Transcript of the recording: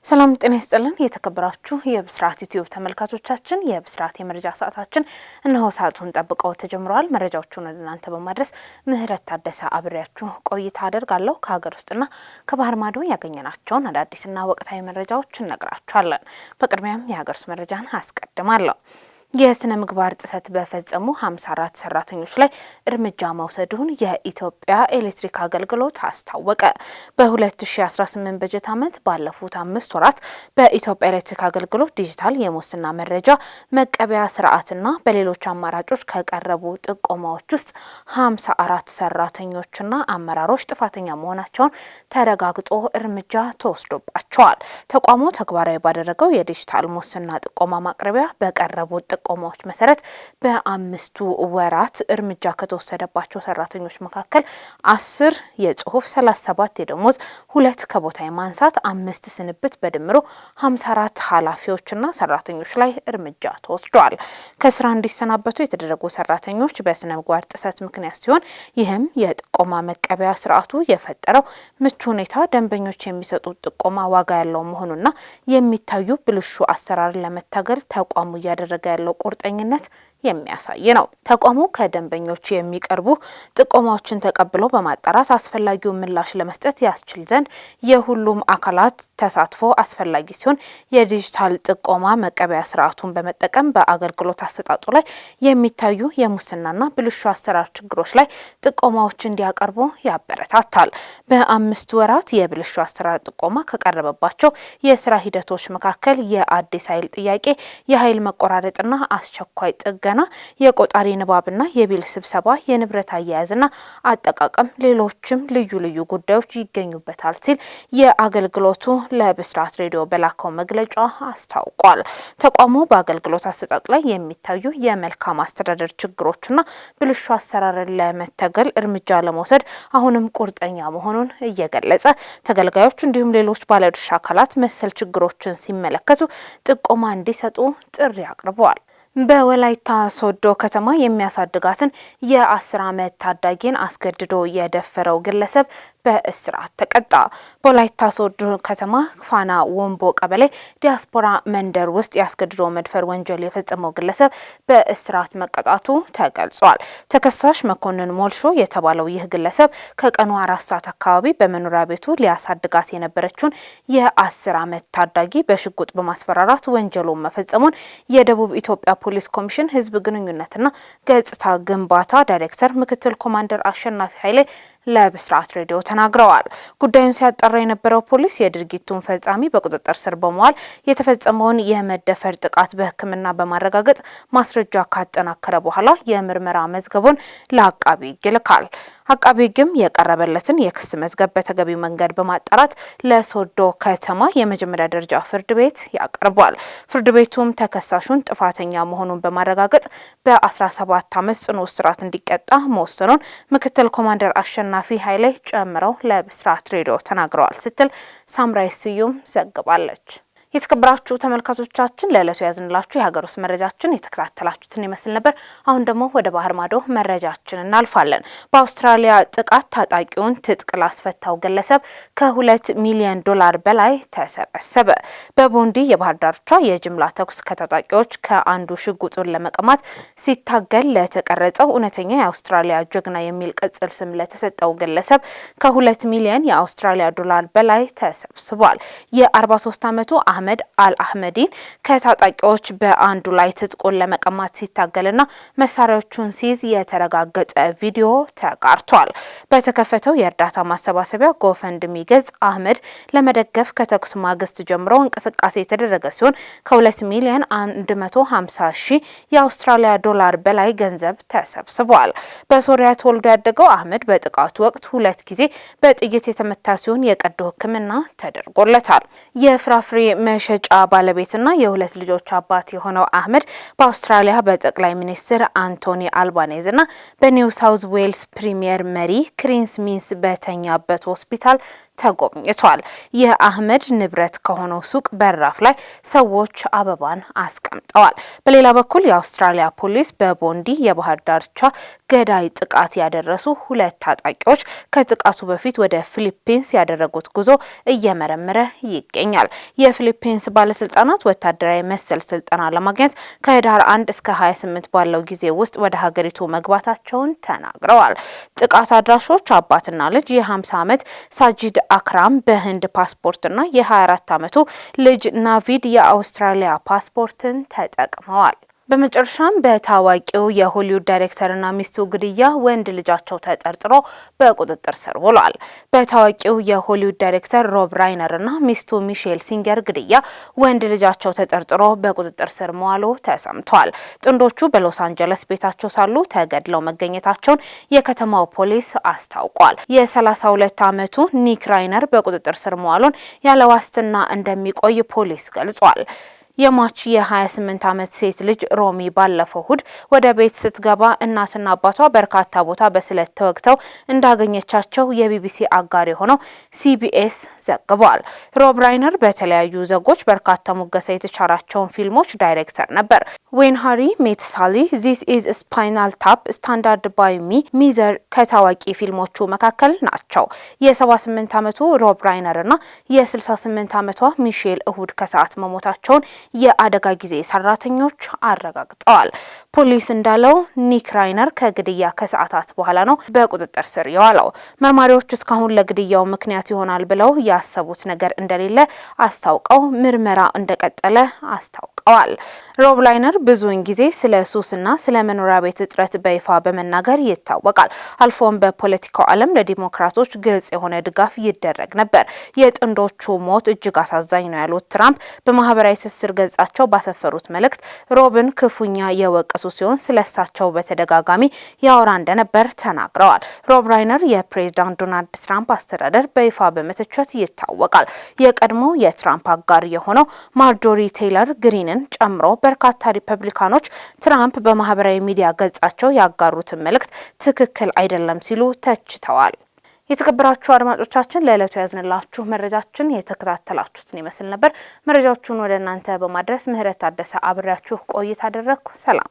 ሰላም ጤና ይስጥልን የተከበራችሁ የብስራት ዩቲዩብ ተመልካቾቻችን የብስራት የመረጃ ሰዓታችን እነሆ ሰዓቱን ጠብቀው ተጀምሯል። መረጃዎቹን እናንተ በማድረስ ምህረት ታደሰ አብሬያችሁ ቆይታ አደርጋለሁ። ከሀገር ውስጥና ከባህር ማዶ ያገኘናቸውን አዳዲስና ወቅታዊ መረጃዎችን እነግራችኋለን። በቅድሚያም የሀገር ውስጥ መረጃን አስቀድማለሁ። የስነ ምግባር ጥሰት በፈጸሙ 54 ሰራተኞች ላይ እርምጃ መውሰዱን የኢትዮጵያ ኤሌክትሪክ አገልግሎት አስታወቀ። በ2018 በጀት ዓመት ባለፉት 5 ወራት በኢትዮጵያ ኤሌክትሪክ አገልግሎት ዲጂታል የሙስና መረጃ መቀበያ ስርዓትና በሌሎች አማራጮች ከቀረቡ ጥቆማዎች ውስጥ 54 ሰራተኞችና አመራሮች ጥፋተኛ መሆናቸውን ተረጋግጦ እርምጃ ተወስዶባቸዋል። ተቋሙ ተግባራዊ ባደረገው የዲጂታል ሙስና ጥቆማ ማቅረቢያ በቀረቡ ጥቆማዎች መሰረት በ5 ወራት እርምጃ ከተወሰደባቸው ሰራተኞች መካከል 10 የጽሁፍ፣ 37 የደሞዝ፣ 2 ከቦታ የማንሳት፣ 5 ስንብት በድምሩ 54 ኃላፊዎችና ሰራተኞች ላይ እርምጃ ተወስዷል። ከስራ እንዲሰናበቱ የተደረጉ ሰራተኞች በስነ ምግባር ጥሰት ምክንያት ሲሆን ይህም የጥቆማ መቀበያ ስርዓቱ የፈጠረው ምቹ ሁኔታ ደንበኞች የሚሰጡት ጥቆማ ዋጋ ያለው መሆኑና የሚታዩ ብልሹ አሰራርን ለመታገል ተቋሙ እያደረገ ያለው ቁርጠኝነት የሚያሳይ ነው። ተቋሙ ከደንበኞች የሚቀርቡ ጥቆማዎችን ተቀብሎ በማጣራት አስፈላጊውን ምላሽ ለመስጠት ያስችል ዘንድ የሁሉም አካላት ተሳትፎ አስፈላጊ ሲሆን የዲጂታል ጥቆማ መቀበያ ስርዓቱን በመጠቀም በአገልግሎት አሰጣጡ ላይ የሚታዩ የሙስናና ብልሹ አሰራር ችግሮች ላይ ጥቆማዎች እንዲያቀርቡ ያበረታታል። በ5 ወራት የብልሹ አሰራር ጥቆማ ከቀረበባቸው የስራ ሂደቶች መካከል የአዲስ ኃይል ጥያቄ፣ የኃይል መቆራረጥና አስቸኳይ ጥገና፣ የቆጣሪ ንባብና የቢል ስብሰባ፣ የንብረት አያያዝና አጠቃቀም፣ ሌሎችም ልዩ ልዩ ጉዳዮች ይገኙበታል ሲል የአገልግሎቱ ለብስራት ሬዲዮ በላከው መግለጫ አስታውቋል። ተቋሙ በአገልግሎት አሰጣጥ ላይ የሚታዩ የመልካም አስተዳደር ችግሮችና ብልሹ አሰራርን ለመታገል እርምጃ ለመውሰድ አሁንም ቁርጠኛ መሆኑን እየገለጸ ተገልጋዮች እንዲሁም ሌሎች ባለድርሻ አካላት መሰል ችግሮችን ሲመለከቱ ጥቆማ እንዲሰጡ ጥሪ አቅርበዋል። በወላይታ ሶዶ ከተማ የሚያሳድጋትን የ10 ዓመት ታዳጊን አስገድዶ የደፈረው ግለሰብ በእስራት ተቀጣ። በወላይታ ሶዶ ከተማ ፋና ወንቦ ቀበሌ ዲያስፖራ መንደር ውስጥ ያስገድዶ መድፈር ወንጀል የፈጸመው ግለሰብ በእስራት መቀጣቱ ተገልጿል። ተከሳሽ መኮንን ሞልሾ የተባለው ይህ ግለሰብ ከቀኑ 4 ሰዓት አካባቢ በመኖሪያ ቤቱ ሊያሳድጋት የነበረችውን የ10 ዓመት ታዳጊ በሽጉጥ በማስፈራራት ወንጀሉን መፈጸሙን የደቡብ ኢትዮጵያ ፖሊስ ኮሚሽን ህዝብ ግንኙነትና ገጽታ ግንባታ ዳይሬክተር ምክትል ኮማንደር አሸናፊ ኃይሌ ለብስራት ሬዲዮ ተናግረዋል። ጉዳዩን ሲያጣራ የነበረው ፖሊስ የድርጊቱን ፈጻሚ በቁጥጥር ስር በመዋል የተፈጸመውን የመደፈር ጥቃት በሕክምና በማረጋገጥ ማስረጃ ካጠናከረ በኋላ የምርመራ መዝገቡን ለአቃቢ ሕግ ይልካል። አቃቢ ሕግም የቀረበለትን የክስ መዝገብ በተገቢ መንገድ በማጣራት ለሶዶ ከተማ የመጀመሪያ ደረጃ ፍርድ ቤት ያቀርባል። ፍርድ ቤቱም ተከሳሹን ጥፋተኛ መሆኑን በማረጋገጥ በ17 ዓመት ጽኑ እስራት እንዲቀጣ መወሰኑን ምክትል ኮማንደር አሸናፊ ኃይሌ ጨምረው ለብስራት ሬዲዮ ተናግረዋል ስትል ሳምራይ ስዩም ዘግባለች። የተከበራችሁ ተመልካቾቻችን ለዕለቱ ያዝንላችሁ የሀገር ውስጥ መረጃችን የተከታተላችሁትን ይመስል ነበር። አሁን ደግሞ ወደ ባህር ማዶ መረጃችን እናልፋለን። በአውስትራሊያ ጥቃት ታጣቂውን ትጥቅ ላስፈታው ግለሰብ $2 ሚሊዮን በላይ ተሰበሰበ። በቦንዲ የባህር ዳርቻ የጅምላ ተኩስ ከታጣቂዎች ከአንዱ ሽጉጡን ለመቀማት ሲታገል ለተቀረጸው እውነተኛ የአውስትራሊያ ጀግና የሚል ቅጽል ስም ለተሰጠው ግለሰብ $2 ሚሊዮን የአውስትራሊያ ዶላር በላይ ተሰብስቧል። የ43 ዓመቱ አህመድ አልአህመዲን ከታጣቂዎች በአንዱ ላይ ትጥቁን ለመቀማት ሲታገልና መሳሪያዎቹን ሲይዝ የተረጋገጠ ቪዲዮ ተጋርቷል። በተከፈተው የእርዳታ ማሰባሰቢያ ጎፈንድሚ ገጽ አህመድ ለመደገፍ ከተኩስ ማግስት ጀምሮ እንቅስቃሴ የተደረገ ሲሆን $2 ሚሊዮን 150 ሺህ የአውስትራሊያ ዶላር በላይ ገንዘብ ተሰብስቧል። በሶሪያ ተወልዶ ያደገው አህመድ በጥቃቱ ወቅት 2 ጊዜ በጥይት የተመታ ሲሆን የቀዶ ሕክምና ተደርጎለታል። የፍራፍሬ መሸጫ ባለቤትና የ2 ልጆች አባት የሆነው አህመድ በአውስትራሊያ በጠቅላይ ሚኒስትር አንቶኒ አልባኔዝና በኒው ሳውዝ ዌልስ ፕሪሚየር መሪ ክሪስ ሚንስ በተኛበት ሆስፒታል ተጎብኝቷል። የአህመድ ንብረት ከሆነው ሱቅ በራፍ ላይ ሰዎች አበባን አስቀምጠዋል። በሌላ በኩል የአውስትራሊያ ፖሊስ በቦንዲ የባህር ዳርቻ ገዳይ ጥቃት ያደረሱ 2 ታጣቂዎች ከጥቃቱ በፊት ወደ ፊሊፒንስ ያደረጉት ጉዞ እየመረመረ ይገኛል። የፊሊፒንስ ባለስልጣናት ወታደራዊ መሰል ስልጠና ለማግኘት ከህዳር 1 እስከ 28 ባለው ጊዜ ውስጥ ወደ ሀገሪቱ መግባታቸውን ተናግረዋል። ጥቃት አድራሾች አባትና ልጅ የ50 ዓመት ሳጂድ አክራም በህንድ ፓስፖርትና የ24 ዓመቱ ልጅ ናቪድ የአውስትራሊያ ፓስፖርትን ተጠቅመዋል። በመጨረሻም በታዋቂው የሆሊውድ ዳይሬክተርና ሚስቱ ግድያ ወንድ ልጃቸው ተጠርጥሮ በቁጥጥር ስር ውሏል። በታዋቂው የሆሊውድ ዳይሬክተር ሮብ ራይነርና ሚስቱ ሚሼል ሲንገር ግድያ ወንድ ልጃቸው ተጠርጥሮ በቁጥጥር ስር መዋሉ ተሰምቷል። ጥንዶቹ በሎስ አንጀለስ ቤታቸው ሳሉ ተገድለው መገኘታቸውን የከተማው ፖሊስ አስታውቋል። የ32 ዓመቱ ኒክ ራይነር በቁጥጥር ስር መዋሉን ያለ ዋስትና እንደሚቆይ ፖሊስ ገልጿል። የሟች የ28 ዓመት ሴት ልጅ ሮሚ ባለፈው እሁድ ወደ ቤት ስትገባ እናትና አባቷ በርካታ ቦታ በስለት ተወግተው እንዳገኘቻቸው የቢቢሲ አጋር የሆነው ሲቢኤስ ዘግቧል። ሮብ ራይነር በተለያዩ ዘጎች በርካታ ሙገሳ የተቻራቸውን ፊልሞች ዳይሬክተር ነበር። ዌን ሃሪ ሜት ሳሊ፣ ዚስ ኢዝ ስፓይናል ታፕ፣ ስታንዳርድ ባይ ሚ፣ ሚዘር ከታዋቂ ፊልሞቹ መካከል ናቸው። የ78 ዓመቱ ሮብ ራይነር እና የ68 ዓመቷ ሚሼል እሁድ ከሰዓት መሞታቸውን የአደጋ ጊዜ ሰራተኞች አረጋግጠዋል። ፖሊስ እንዳለው ኒክ ራይነር ከግድያ ከሰዓታት በኋላ ነው በቁጥጥር ስር የዋለው። መርማሪዎች እስካሁን ለግድያው ምክንያት ይሆናል ብለው ያሰቡት ነገር እንደሌለ አስታውቀው ምርመራ እንደቀጠለ አስታውቀዋል። ሮብ ራይነር ብዙውን ጊዜ ስለ ሱስና ስለ መኖሪያ ቤት እጥረት በይፋ በመናገር ይታወቃል። አልፎም በፖለቲካው ዓለም ለዲሞክራቶች ግልጽ የሆነ ድጋፍ ይደረግ ነበር። የጥንዶቹ ሞት እጅግ አሳዛኝ ነው ያሉት ትራምፕ በማህበራዊ ትስስር ገጻቸው ባሰፈሩት መልእክት ሮብን ክፉኛ የወቀሱ ሲሆን ስለሳቸው በተደጋጋሚ ያወራ እንደነበር ተናግረዋል። ሮብ ራይነር የፕሬዝዳንት ዶናልድ ትራምፕ አስተዳደር በይፋ በመተቸት ይታወቃል። የቀድሞ የትራምፕ አጋር የሆነው ማርጆሪ ቴይለር ግሪንን ጨምሮ በርካታ ሪፐብሊካኖች ትራምፕ በማህበራዊ ሚዲያ ገጻቸው ያጋሩትን መልእክት ትክክል አይደለም ሲሉ ተችተዋል። የተከበራችሁ አድማጮቻችን ለዕለቱ ያዝንላችሁ መረጃችን የተከታተላችሁትን ይመስል ነበር። መረጃዎቹን ወደ እናንተ በማድረስ ምህረት ታደሰ አብሬያችሁ ቆይታ አደረግኩ። ሰላም።